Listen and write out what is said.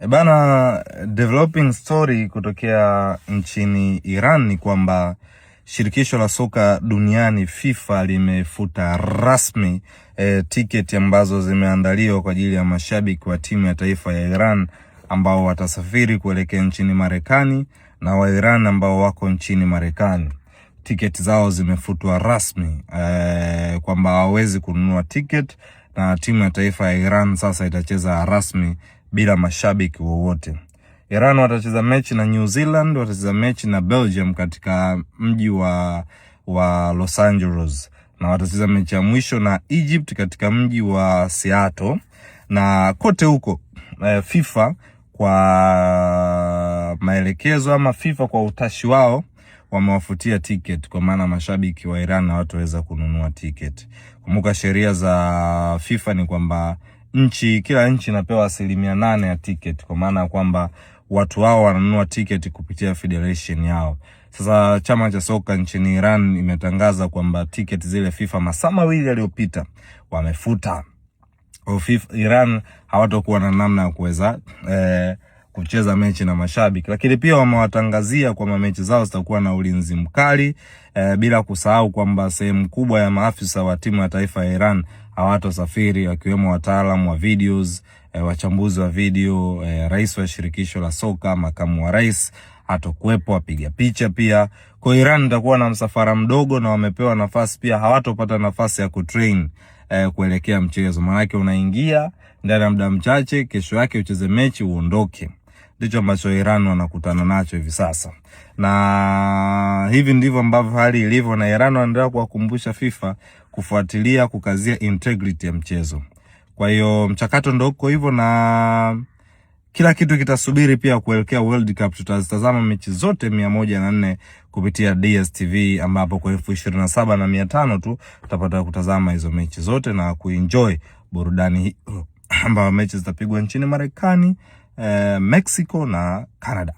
Bana, developing story kutokea nchini Iran ni kwamba shirikisho la soka duniani FIFA limefuta rasmi tiketi ambazo zimeandaliwa kwa ajili ya mashabiki wa timu ya taifa ya Iran ambao watasafiri kuelekea nchini Marekani na wa Iran ambao wako nchini Marekani. Tiketi zao zimefutwa rasmi kwamba hawawezi kununua tiketi, na timu ya taifa ya Iran sasa itacheza rasmi bila mashabiki wowote. Iran watacheza mechi na New Zealand, watacheza mechi na Belgium katika mji wa Los Angeles, na watacheza mechi ya mwisho na Egypt katika mji wa Seattle. Na kote huko FIFA kwa maelekezo ama FIFA kwa utashi wao wamewafutia ticket, kwa maana mashabiki wa Iran hawataweza kununua ticket. Kumbuka sheria za FIFA ni kwamba kila nchi inapewa 8% ya ticket, kwa maana kwamba watu wao wananunua ticket kupitia federation yao. Sasa chama cha soka nchini Iran imetangaza kwamba ticket zile FIFA masaa mawili yaliyopita wamefuta. Iran hawatakuwa na namna ya kuweza kucheza mechi na mashabiki, lakini pia wamewatangazia kwamba mechi zao zitakuwa na ulinzi mkali, bila kusahau kwamba sehemu kubwa ya maafisa wa timu ya taifa ya Iran hawatosafiri, wakiwemo wataalamu wa videos, wachambuzi wa video, rais wa shirikisho la soka, makamu wa rais hatakuwepo, wapiga picha pia. Kwa Iran itakuwa na msafara mdogo, na wamepewa nafasi pia, hawatopata nafasi ya kutrain kuelekea mchezo. Maana yake unaingia ndani ya muda mchache, kesho yake ucheze mechi uondoke. Ndicho ambacho Iran wanakutana nacho hivi sasa, na hivi ndivyo ambavyo hali ilivyo, na Iran wanaendelea kuwakumbusha FIFA kufuatilia, kukazia integrity ya mchezo. Kwa hiyo mchakato ndio uko hivyo, na kila kitu kitasubiri pia kuelekea World Cup. Tutazitazama mechi zote 104 kupitia DStv, ambapo kwa 27,500 tu utapata kutazama hizo mechi zote na kuenjoy burudani hii ambayo mechi zitapigwa nchini Marekani, Mexico na Canada.